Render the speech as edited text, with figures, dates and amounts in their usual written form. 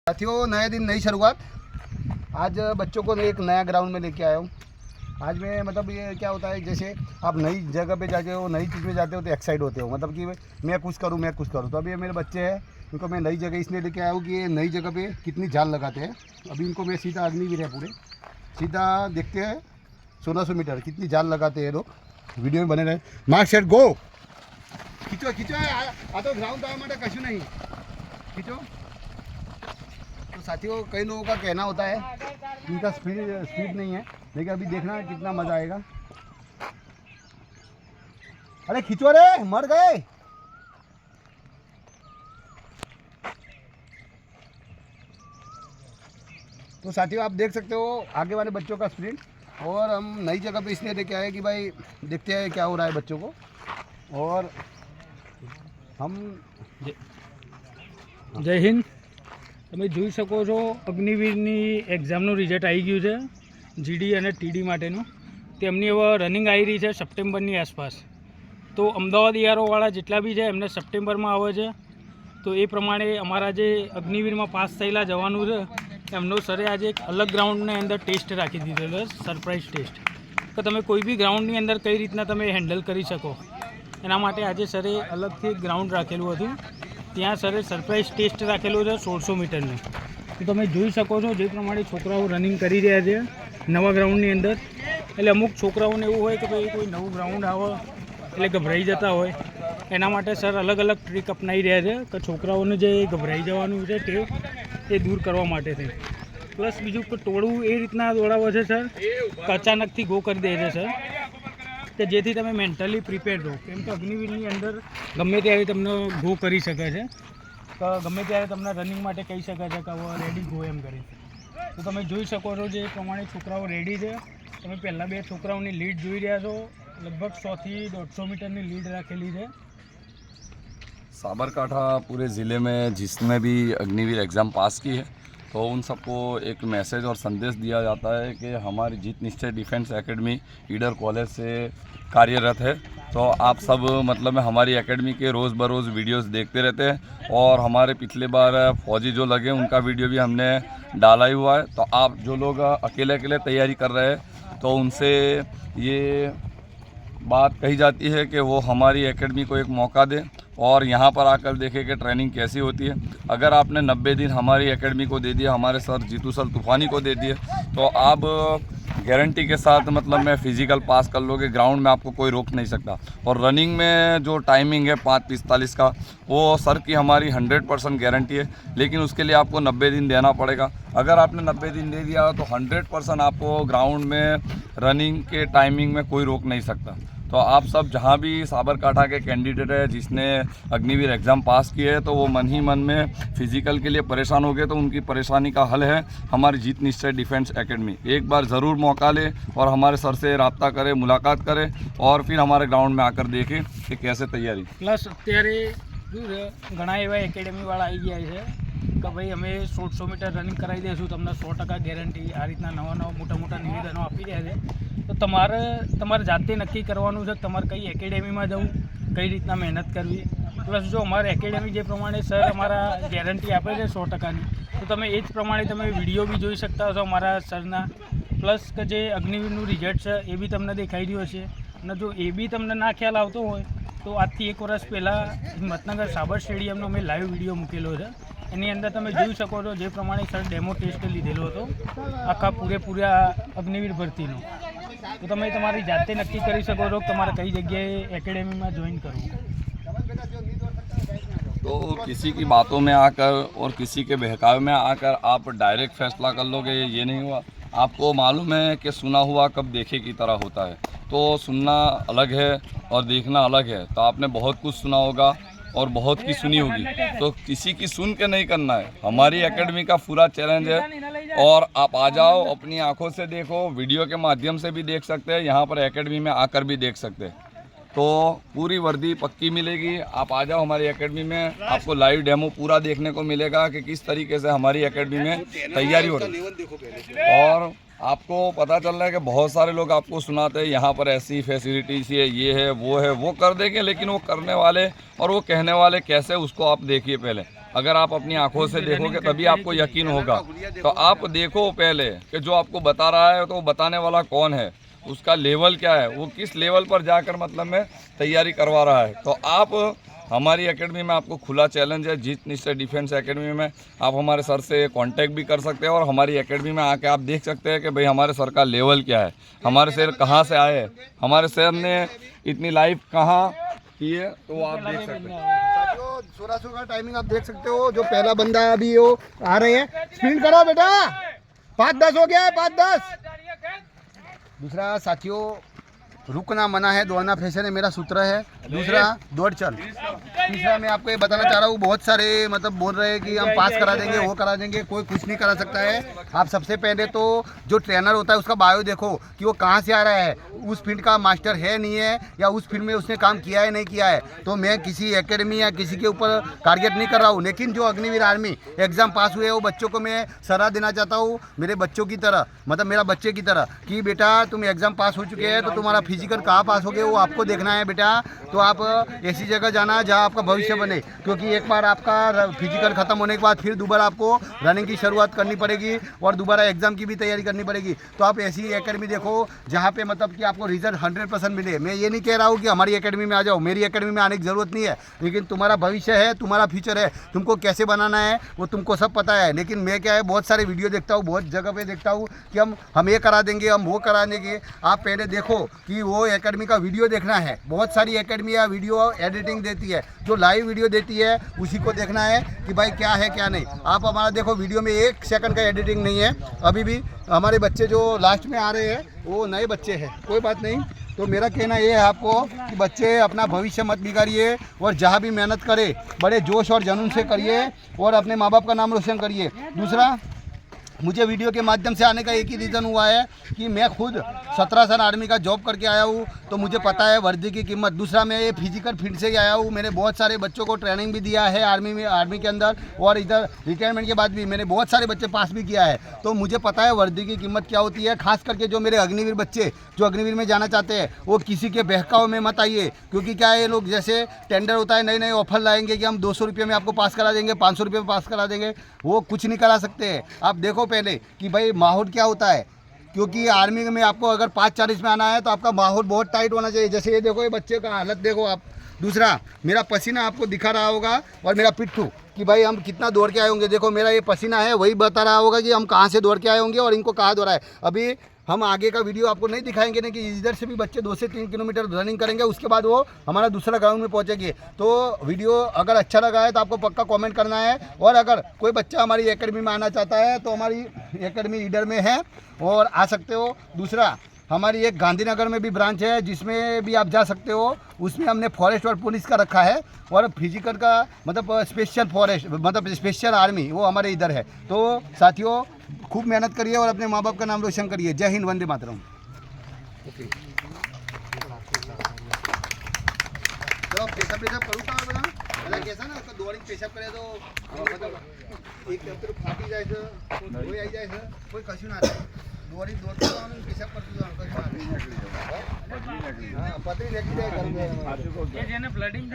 साथियों, नए दिन नई शुरुआत। आज बच्चों को एक नया ग्राउंड में लेके आया हूँ। आज मैं मतलब ये क्या होता है, जैसे आप नई जगह पे जाके हो, नई चीज़ में जाते हो तो एक्साइट होते हो, मतलब कि मैं कुछ करूँ। तो अभी ये मेरे बच्चे हैं, इनको मैं नई जगह इसलिए लेके आया हूँ कि ये नई जगह पे कितनी जान लगाते हैं। अभी इनको मैं सीधा अग्निवीर है पूरे सीधा देखते हैं 1600 मीटर कितनी जान लगाते हैं लोग। वीडियो में बने रहे। Mark set go. खींचो खींचो, आ तो ग्राउंड आवा माटे कशु नहीं, खींचो। तो साथियों, कई लोगों का कहना होता है इनका स्पीड नहीं है, लेकिन अभी देखना कितना मजा आएगा। अरे खींचो रे, मर गए। तो साथियों, आप देख सकते हो आगे वाले बच्चों का स्प्रिंट। और हम नई जगह पे इसलिए लेके आए कि भाई देखते हैं क्या हो रहा है बच्चों को। और हम जय हिंद। તમે જોઈ શકો છો અગ્નિવીરની એક્ઝામનું રિઝલ્ટ આવી ગયું છે જીડી અને ટીડી માટેનું। તેમની હવે રનિંગ આવી રહી છે સપ્ટેમ્બરની આસપાસ। તો અમદાવાદ ઈઆરઓવાળા જેટલા બી છે એમને સપ્ટેમ્બરમાં આવે છે। તો એ પ્રમાણે અમારા જે અગ્નિવીરમાં પાસ થયેલા જવાનું છે એમનો સરે આજે એક અલગ ગ્રાઉન્ડની અંદર ટેસ્ટ રાખી દીધેલો છે, સરપ્રાઇઝ ટેસ્ટ, કે તમે કોઈ બી ગ્રાઉન્ડની અંદર કઈ રીતના તમે હેન્ડલ કરી શકો એના માટે આજે સરે અલગથી એક ગ્રાઉન્ડ રાખેલું હતું। ત્યાં સરે સરપ્રાઇઝ ટેસ્ટ રાખેલો છે 1600 મીટરનું। તો તમે જોઈ શકો છો જે પ્રમાણે છોકરાઓ રનિંગ કરી રહ્યા છે નવા ગ્રાઉન્ડની અંદર। એટલે અમુક છોકરાઓને એવું હોય કે ભાઈ કોઈ નવું ગ્રાઉન્ડ આવે એટલે ગભરાઈ જતા હોય, એના માટે સર અલગ અલગ ટ્રીક અપનાવી રહ્યા છે કે છોકરાઓને જે ગભરાઈ જવાનું છે ટેવ એ દૂર કરવા માટે થઈ। પ્લસ બીજું કે ટોળું એ રીતના દોડાવે છે સર કે અચાનકથી ગો કરી દે છે સર, કે જેથી તમે મેન્ટલી પ્રિપેર રહો, કેમ કે અગ્નિવીરની અંદર ગમે ત્યારે તમને ગો કરી શકે છે, તો ગમે ત્યારે તમને રનિંગ માટે કહી શકે છે કે હવે રેડી ગો એમ કરી। તો તમે જોઈ શકો છો જે પ્રમાણે છોકરાઓ રેડી છે। તમે પહેલાં બે છોકરાઓની લીડ જોઈ રહ્યા છો, લગભગ 100 થી 150 મીટરની લીડ રાખેલી છે। साबरकाठा पूरे ज़िले में जिसने भी अग्निवीर एग्ज़ाम पास की है तो उन सबको एक मैसेज और संदेश दिया जाता है कि हमारी जीत निश्चय डिफेंस एकेडमी ईडर कॉलेज से कार्यरत है। तो आप सब मतलब हमारी एकेडमी के रोज़ बरोज़ वीडियोस देखते रहते हैं, और हमारे पिछले बार फौजी जो लगे उनका वीडियो भी हमने डाला ही हुआ है। तो आप जो लोग अकेले अकेले तैयारी कर रहे हैं तो उनसे ये बात कही जाती है कि वो हमारी एकेडमी को एक मौका दें और यहाँ पर आकर देखें कि ट्रेनिंग कैसी होती है। अगर आपने 90 दिन हमारी एकेडमी को दे दिया, हमारे सर जीतू सर तूफानी को दे दिए, तो आप गारंटी के साथ मतलब मैं फ़िज़िकल पास कर लोगे। ग्राउंड में आपको कोई रोक नहीं सकता। और रनिंग में जो टाइमिंग है 5:45 का, वो सर की हमारी 100% गारंटी है, लेकिन उसके लिए आपको 90 दिन देना पड़ेगा। अगर आपने 90 दिन दे दिया तो 100% आपको ग्राउंड में रनिंग के टाइमिंग में कोई रोक नहीं सकता। तो आप सब जहाँ भी साबरकाठा के कैंडिडेट है जिसने अग्निवीर एग्ज़ाम पास किए है, तो वो मन ही मन में फ़िज़िकल के लिए परेशान हो गए, तो उनकी परेशानी का हल है हमारी जीत निश्चय डिफेंस एकेडमी। एक बार ज़रूर मौका ले और हमारे सर से रब्ता करें, मुलाकात करें, और फिर हमारे ग्राउंड में आकर देखें कि कैसे तैयारी। प्लस अत्यारे घણા એવા એકેડમીવાળા આવી ગયા છે કે ભાઈ અમે 1600 મીટર રનિંગ કરાવી દઈશું, તમને 100% ગેરંટી, આ રીતના નવા નવા મોટા મોટા નિવેદનો આપી રહ્યા છે। તો તમારે જાતે નક્કી કરવાનું છે કે તમારે કઈ એકેડમીમાં જવું, કઈ રીતના મહેનત કરવી। પ્લસ જો અમારે એકેડમી જે પ્રમાણે સર અમારા ગેરંટી આપે છે 100%ની, તો તમે એ જ પ્રમાણે તમે વિડીયો બી જોઈ શકતા હશો અમારા સરના। પ્લસ કે જે અગ્નિવીરનું રિઝલ્ટ છે એ બી તમને દેખાઈ રહ્યું હશે। અને જો એ બી તમને ના ખ્યાલ આવતો હોય તો આજથી 1 વર્ષ પહેલાં હિંમતનગર સાબર સ્ટેડિયમનો મેં લાઈવ વિડીયો મૂકેલો છે, એની અંદર તમે જોઈ શકો છો જે પ્રમાણે સર ડેમો ટેસ્ટ લીધેલો હતો આખા પૂરેપૂરા અગ્નિવીર ભરતીનો। તો તમે તમારી જાતે નક્કી કરી શકો છો કે તમારે કઈ જગ્યાએ એકેડમીમાં જોઈન કરવું। तो किसी की बातों में आकर और किसी के बहकावे में आकर आप डायरेक्ट फैसला कर लोगे, ये नहीं हुआ। आपको मालूम है कि सुना हुआ कब देखे की तरह होता है। तो सुनना अलग है और देखना अलग है। तो आपने बहुत कुछ सुना होगा और बहुत की सुनी होगी, तो किसी की सुन के नहीं करना है। हमारी एकेडमी का पूरा चैलेंज है, और आप आ जाओ, अपनी आंखों से देखो, वीडियो के माध्यम से भी देख सकते हैं, यहाँ पर एकेडमी में आकर भी देख सकते हैं। तो पूरी वर्दी पक्की मिलेगी। आप आ जाओ हमारी एकेडमी में, आपको लाइव डेमो पूरा देखने को मिलेगा कि किस तरीके से हमारी एकेडमी में तैयारी हो रही है। और आपको पता चल रहा है कि बहुत सारे लोग आपको सुनाते हैं यहाँ पर ऐसी फैसिलिटीज़ है, ये है, वो कर देंगे, लेकिन वो करने वाले और वो कहने वाले कैसे, उसको आप देखिए पहले। अगर आप अपनी आंखों से देखोगे तभी आपको यकीन होगा। तो आप देखो पहले कि जो आपको बता रहा है तो बताने वाला कौन है, उसका लेवल क्या है, वो किस लेवल पर जाकर मतलब में तैयारी करवा रहा है। तो आप हमारी एकेडमी में आपको खुला चैलेंज है, जीत निश्चय डिफेंस एकेडमी में आप हमारे सर से कांटेक्ट भी कर सकते हैं और हमारी एकेडमी में आके आप देख सकते हैं कि भाई हमारे सर का लेवल क्या है, हमारे सर कहाँ से आए हैं, हमारे सर ने इतनी लाइफ कहाँ की है, तो आप देख सकते हैं। 1600 का टाइमिंग आप देख सकते हो। जो पहला बंदा अभी वो आ रहे हैं, स्पिन करो बेटा, 5-10 हो गया है, 5-10। दूसरा साथियों, रुकना मना है, दौड़ना फैशन है, मेरा सूत्र है। दूसरा, दौड़ चल। तीसरा, मैं आपको ये बताना चाह रहा हूँ, बहुत सारे मतलब बोल रहे हैं कि हम पास करा देंगे, वो करा देंगे, कोई कुछ नहीं करा सकता है। आप सबसे पहले तो जो ट्रेनर होता है उसका बायो देखो कि वो कहाँ से आ रहा है, उस फील्ड का मास्टर है नहीं है, या उस फील्ड में उसने काम किया है नहीं किया है। तो मैं किसी एकेडमी या किसी के ऊपर टारगेट नहीं कर रहा हूँ, लेकिन जो अग्निवीर आर्मी एग्जाम पास हुए वो बच्चों को मैं सलाह देना चाहता हूँ, मेरे बच्चों की तरह, मतलब मेरा बच्चे की तरह, कि बेटा तुम एग्जाम पास हो चुके हैं तो तुम्हारा फिजिकल कहाँ पास हो गए वो आपको देखना है बेटा। तो आप ऐसी जगह जाना जहाँ आपका भविष्य बने, क्योंकि एक बार आपका फिजिकल खत्म होने के बाद फिर दोबारा आपको रनिंग की शुरुआत करनी पड़ेगी और दोबारा एग्जाम की भी तैयारी करनी पड़ेगी। तो आप ऐसी एकेडमी देखो जहाँ पे मतलब कि आपको रिजल्ट 100% मिले। मैं ये नहीं कह रहा हूँ कि हमारी एकेडमी में आ जाओ, मेरी एकेडमी में आने की ज़रूरत नहीं है, लेकिन तुम्हारा भविष्य है, तुम्हारा फ्यूचर है, तुमको कैसे बनाना है वो तुमको सब पता है। लेकिन मैं क्या है, बहुत सारे वीडियो देखता हूँ, बहुत जगह पे देखता हूँ कि हम ये करा देंगे, हम वो करा देंगे। आप पहले देखो कि वो एकेडमी का वीडियो देखना है। बहुत सारी एकेडमी या वीडियो एडिटिंग देती है, जो लाइव वीडियो देती है उसी को देखना है कि भाई क्या है क्या नहीं। आप हमारा देखो, वीडियो में 1 सेकंड का एडिटिंग नहीं है। अभी भी हमारे बच्चे जो लास्ट में आ रहे हैं वो नए बच्चे हैं, कोई बात नहीं। तो मेरा कहना ये है आपको कि बच्चे अपना भविष्य मत बिगाड़िए और जहाँ भी मेहनत करें बड़े जोश और जुनून से करिए और अपने माँ बाप का नाम रोशन करिए। दूसरा, मुझे वीडियो के माध्यम से आने का एक ही रीज़न हुआ है कि मैं खुद 17 साल आर्मी का जॉब करके आया हूँ, तो मुझे पता है वर्दी की कीमत। दूसरा, मैं ये फिजिकल फील्ड से ही आया हूँ, मैंने बहुत सारे बच्चों को ट्रेनिंग भी दिया है आर्मी के अंदर, और इधर रिटायरमेंट के बाद भी मैंने बहुत सारे बच्चे पास भी किया है। तो मुझे पता है वर्दी की कीमत क्या होती है। खास करके जो मेरे अग्निवीर बच्चे जो अग्निवीर में जाना चाहते हैं वो किसी के बहकाव में मत आइए, क्योंकि क्या है, ये लोग जैसे टेंडर होता है नए नए ऑफर लाएंगे कि हम 200 रुपये में आपको पास करा देंगे, 500 रुपये में पास करा देंगे। वो कुछ नहीं करा सकते। आप देखो पहले कि भाई माहौल क्या होता है, क्योंकि आर्मी में आपको अगर 5:40 में आना है तो आपका माहौल बहुत टाइट होना चाहिए। जैसे ये देखो, ये बच्चे का हालत देखो आप। दूसरा, मेरा पसीना आपको दिखा रहा होगा और मेरा पिट्ठू कि भाई हम कितना दौड़ के आए होंगे। देखो मेरा ये पसीना है, वही बता रहा होगा कि हम कहाँ से दौड़ के आए होंगे और इनको कहाँ दौड़ा है। अभी हम आगे का वीडियो आपको नहीं दिखाएंगे ना, कि इधर से भी बच्चे 2 से 3 किलोमीटर रनिंग करेंगे, उसके बाद वो हमारा दूसरा ग्राउंड में पहुंचेंगे। तो वीडियो अगर अच्छा लगा है तो आपको पक्का कमेंट करना है, और अगर कोई बच्चा हमारी एकेडमी में आना चाहता है तो हमारी एकेडमी ईडर में है और आ सकते हो। दूसरा, हमारी एक गांधीनगर में भी ब्रांच है जिसमें भी आप जा सकते हो। उसमें हमने फॉरेस्ट और पुलिस का रखा है, और फिजिकल का मतलब स्पेशल फॉरेस्ट मतलब स्पेशल आर्मी वो हमारे इधर है। तो साथियों, खूब मेहनत करिए और अपने माँ बाप का नाम रोशन करिए। जय हिंद, वंदे मातरम। चलो पेशाब करूँ का बना अलग कैसा ना, उसका दौड़ी पेशाब करे तो मतलब एक फाटी जाए कोई आई जाए कोई कशु ना दौड़ी दौड़ते पेशाब करते पतरी निकली जाए घर में। ब्लडिंग